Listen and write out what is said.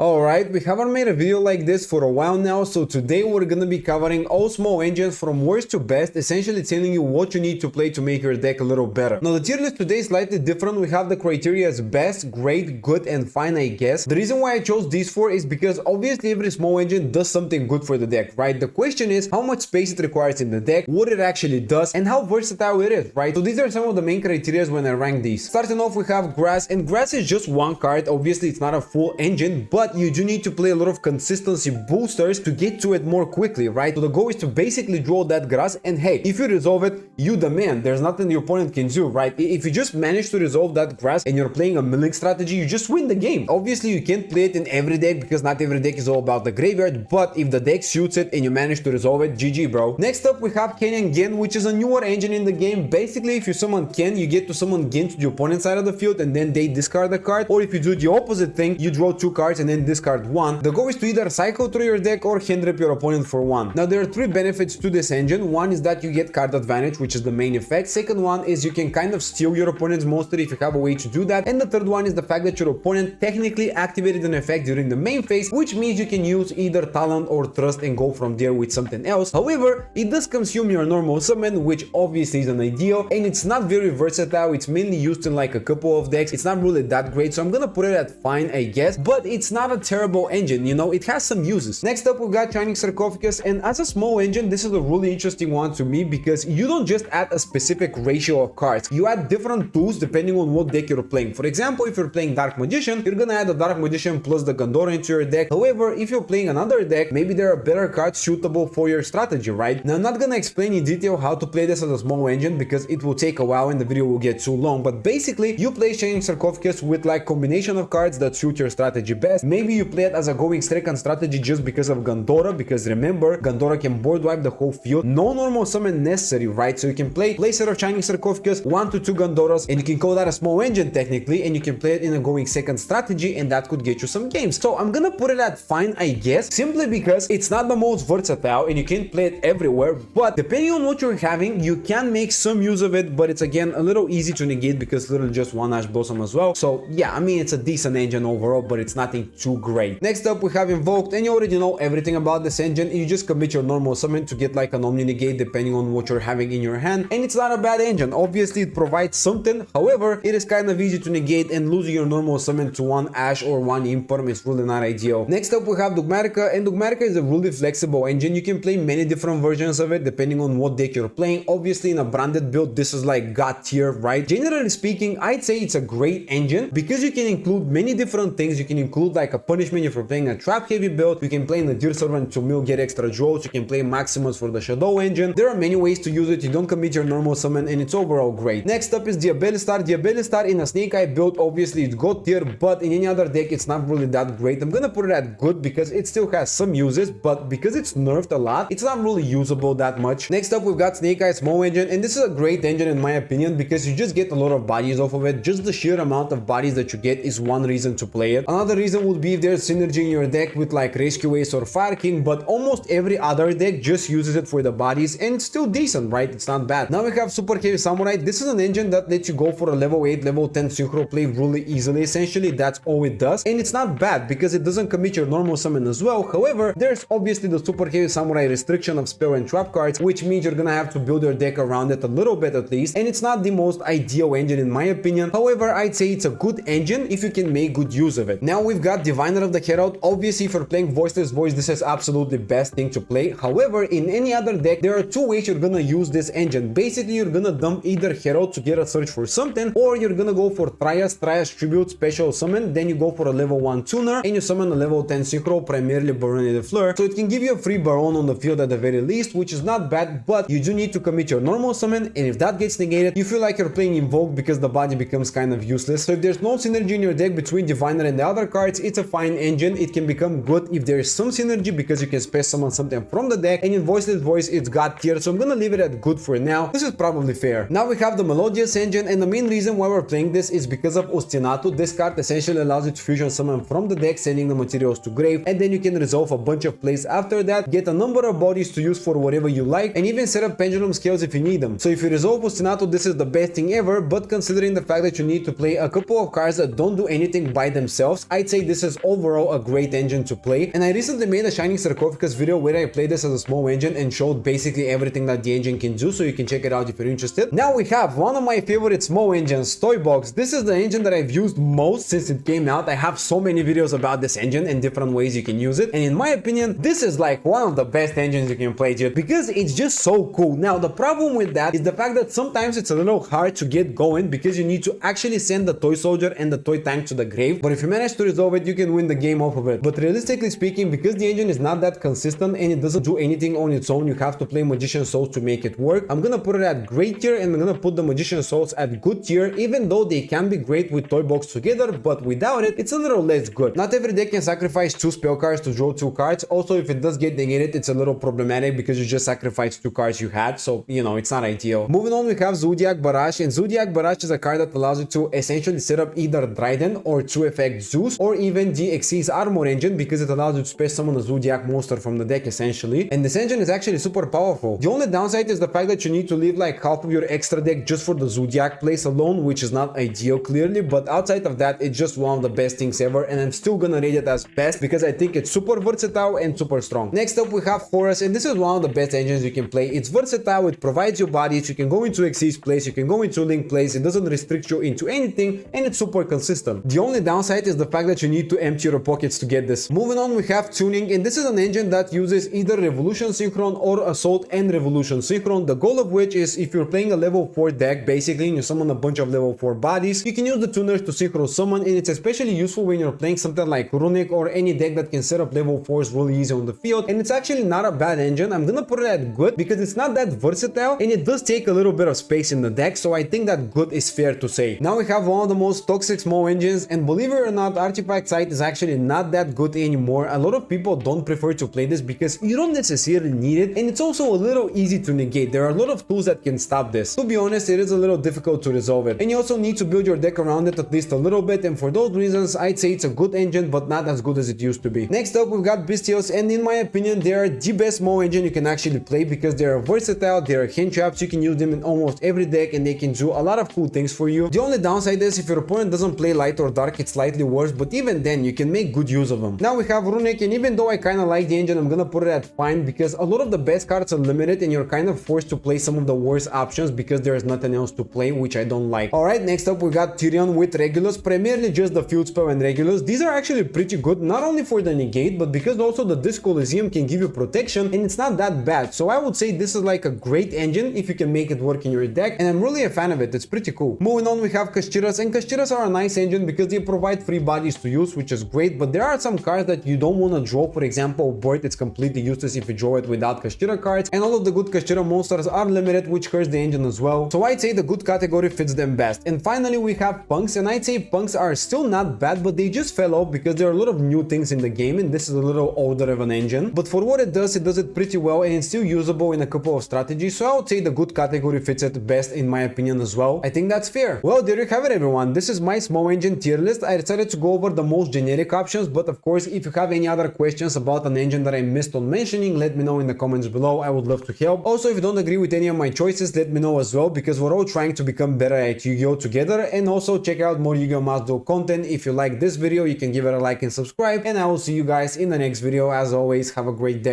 Alright, we haven't made a video like this for a while now, so today we're gonna be covering all small engines from worst to best, essentially telling you what you need to play to make your deck a little better. Now the tier list today is slightly different. We have the criteria as best, great, good and fine, I guess. The reason why I chose these four is because obviously every small engine does something good for the deck, right? The question is how much space it requires in the deck, what it actually does and how versatile it is, right? So these are some of the main criteria when I rank these. Starting off we have Grass, and Grass is just one card. Obviously it's not a full engine, but you do need to play a lot of consistency boosters to get to it more quickly, right? So the goal is to basically draw that Grass, and hey, if you resolve it, you the man. There's nothing your opponent can do, right? If you just manage to resolve that Grass and you're playing a milling strategy, you just win the game. Obviously you can't play it in every deck because not every deck is all about the graveyard, but if the deck suits it and you manage to resolve it, GG bro. Next up we have Ken and Gen, which is a newer engine in the game. Basically if you summon Ken, you get to summon Gen to the opponent's side of the field and then they discard a card, or if you do the opposite thing, you draw two cards and then discard one. The goal is to either cycle through your deck or hand rip your opponent for one. Now there are three benefits to this engine. One is that you get card advantage, which is the main effect. Second one is you can kind of steal your opponent's monster if you have a way to do that. And the third one is the fact that your opponent technically activated an effect during the main phase, which means you can use either Talent or Trust and go from there with something else. However, it does consume your normal summon, which obviously isn't ideal, and it's not very versatile. It's mainly used in like a couple of decks. It's not really that great, so I'm gonna put it at fine, I guess, but it's not a terrible engine, you know, it has some uses. Next up we've got Shining Sarcophagus, and as a small engine this is a really interesting one to me because you don't just add a specific ratio of cards, you add different tools depending on what deck you're playing. For example, if you're playing Dark Magician, you're gonna add a Dark Magician plus the Gandora into your deck. However, if you're playing another deck, maybe there are better cards suitable for your strategy, right? Now I'm not gonna explain in detail how to play this as a small engine because it will take a while and the video will get too long, but basically you play Shining Sarcophagus with like combination of cards that suit your strategy best. Maybe you play it as a going second strategy just because of Gandora, because remember, Gandora can board wipe the whole field. No normal summon necessary, right? So you can play set of Shining Sarcophagus, 1 to 2 Gandoras, and you can call that a small engine technically, and you can play it in a going second strategy, and that could get you some games. So I'm gonna put it at fine, I guess, simply because it's not the most versatile and you can't play it everywhere, but depending on what you're having, you can make some use of it, but it's again a little easy to negate because it's literally just one Ash Blossom as well. So yeah, I mean, it's a decent engine overall, but it's nothing too great. Next up we have Invoked, and you already know everything about this engine. You just commit your normal summon to get like an Omni Negate depending on what you're having in your hand, and it's not a bad engine. Obviously it provides something, however it is kind of easy to negate, and losing your normal summon to one Ash or one Imperm is really not ideal. Next up we have Dogmatika, and Dogmatika is a really flexible engine. You can play many different versions of it depending on what deck you're playing. Obviously in a branded build this is like god tier, right? Generally speaking, I'd say it's a great engine because you can include many different things. You can include like a punishment if you're playing a trap heavy build, you can play in the Deer Servant to mill, get extra draws, you can play Maximus for the Shadow engine. There are many ways to use it, you don't commit your normal summon, and it's overall great. Next up is Diabellstar. Diabellstar in a Snake Eye build, obviously it's god tier, but in any other deck it's not really that great. I'm gonna put it at good because it still has some uses, but because it's nerfed a lot, it's not really usable that much. Next up we've got Snake Eye Small Engine, and this is a great engine in my opinion because you just get a lot of bodies off of it. Just the sheer amount of bodies that you get is one reason to play it. Another reason would be if there's synergy in your deck with like Rescue Ace or Fire King, but almost every other deck just uses it for the bodies, and it's still decent, right? It's not bad. Now we have Superheavy Samurai. This is an engine that lets you go for a level 8, level 10 synchro play really easily. Essentially that's all it does, and it's not bad because it doesn't commit your normal summon as well. However, there's obviously the Superheavy Samurai restriction of spell and trap cards, which means you're gonna have to build your deck around it a little bit at least, and it's not the most ideal engine in my opinion. However, I'd say it's a good engine if you can make good use of it. Now we've got Diviner of the Herald. Obviously if you're playing Voiceless Voice, this is absolutely best thing to play. However, in any other deck there are two ways you're gonna use this engine. Basically you're gonna dump either Herald to get a search for something, or you're gonna go for Trias Tribute special summon, then you go for a level 1 tuner and you summon a level 10 synchro, primarily Baron de Fleur. So it can give you a free Baron on the field at the very least, which is not bad, but you do need to commit your normal summon, and if that gets negated you feel like you're playing Invoked because the body becomes kind of useless. So if there's no synergy in your deck between Diviner and the other cards, it's a fine engine. It can become good if there is some synergy because you can space summon something from the deck, and in Voiceless Voice it's god tier, so I'm gonna leave it at good for now. This is probably fair. Now we have the Melodious engine, and the main reason why we're playing this is because of Ostinato. This card essentially allows you to fusion summon from the deck, sending the materials to grave, and then you can resolve a bunch of plays after that, get a number of bodies to use for whatever you like, and even set up pendulum scales if you need them. So if you resolve Ostinato, this is the best thing ever, but considering the fact that you need to play a couple of cards that don't do anything by themselves, I'd say this is overall a great engine to play. And I recently made a Shining Sarcophagus video where I played this as a small engine and showed basically everything that the engine can do, so you can check it out if you're interested. Now we have one of my favorite small engines, Toybox. This is the engine that I've used most since it came out. I have so many videos about this engine and different ways you can use it, and in my opinion this is like one of the best engines you can play, dude, because it's just so cool. Now the problem with that is the fact that sometimes it's a little hard to get going because you need to actually send the toy soldier and the toy tank to the grave, but if you manage to resolve it, you can win the game off of it. But realistically speaking, because the engine is not that consistent and it doesn't do anything on its own, you have to play Magician Souls to make it work. I'm gonna put it at great tier, and I'm gonna put the Magician Souls at good tier, even though they can be great with Toybox together, but without it, it's a little less good. Not every deck can sacrifice 2 spell cards to draw 2 cards. Also, if it does get negated, it's a little problematic because you just sacrificed 2 cards you had, so you know, it's not ideal. Moving on, we have Zoodiac Barrage, and Zoodiac Barrage is a card that allows you to essentially set up either Dryden or 2-effect Zeus, or even the Xyz Armor engine, because it allows you to space summon a Zoodiac monster from the deck essentially. And this engine is actually super powerful. The only downside is the fact that you need to leave like half of your extra deck just for the Zoodiac place alone, which is not ideal clearly, but outside of that, it's just one of the best things ever, and I'm still gonna rate it as best because I think it's super versatile and super strong. Next up, we have Horus, and this is one of the best engines you can play. It's versatile, it provides you bodies, you can go into Xyz place, you can go into Link place, it doesn't restrict you into anything, and it's super consistent. The only downside is the fact that you need to empty your pockets to get this. Moving on, we have Tuning, and this is an engine that uses either Revolution Synchron or Assault and Revolution Synchron, the goal of which is if you're playing a level 4 deck basically and you summon a bunch of level 4 bodies, you can use the tuners to synchro summon, and it's especially useful when you're playing something like Runick or any deck that can set up level 4s really easy on the field. And it's actually not a bad engine. I'm gonna put it at good because it's not that versatile and it does take a little bit of space in the deck, so I think that good is fair to say. Now we have one of the most toxic small engines, and believe it or not, Artifact Scythe is actually not that good anymore. A lot of people don't prefer to play this because you don't necessarily need it, and it's also a little easy to negate. There are a lot of tools that can stop this. To be honest, it is a little difficult to resolve it, and you also need to build your deck around it at least a little bit, and for those reasons I'd say it's a good engine but not as good as it used to be. Next up, we've got Bystials, and in my opinion they are the best small engine you can actually play because they are versatile, they are hand traps, you can use them in almost every deck and they can do a lot of cool things for you. The only downside is if your opponent doesn't play light or dark, it's slightly worse, but even then you can make good use of them. Now we have Runick, and even though I kinda like the engine, I'm gonna put it at fine because a lot of the best cards are limited and you're kind of forced to play some of the worst options because there's nothing else to play, which I don't like. Alright, next up we got Therion with Regulus, primarily just the field spell and Regulus. These are actually pretty good, not only for the negate, but because also the Disc Coliseum can give you protection and it's not that bad. So I would say this is like a great engine if you can make it work in your deck, and I'm really a fan of it. It's pretty cool. Moving on, we have Kashtiras, and Kashtiras are a nice engine because they provide free bodies to use, which is great, but there are some cards that you don't want to draw. For example, Board, it's completely useless if you draw it without Kashtira cards, and all of the good Kashtira monsters are limited, which hurts the engine as well. So I'd say the good category fits them best. And finally we have Punks, and I'd say Punks are still not bad, but they just fell off because there are a lot of new things in the game and this is a little older of an engine. But for what it does it pretty well, and it's still usable in a couple of strategies, so I would say the good category fits it best in my opinion as well. I think that's fair. Well, there you have it everyone. This is my small engine tier list. I decided to go over the most generic options, but of course if you have any other questions about an engine that I missed on mentioning, let me know in the comments below. I would love to help. Also, if you don't agree with any of my choices, let me know as well, because we're all trying to become better at Yu-Gi-Oh together. And also check out more Yu-Gi-Oh! Mass Duel content. If you like this video, you can give it a like and subscribe, and I will see you guys in the next video. As always, have a great day.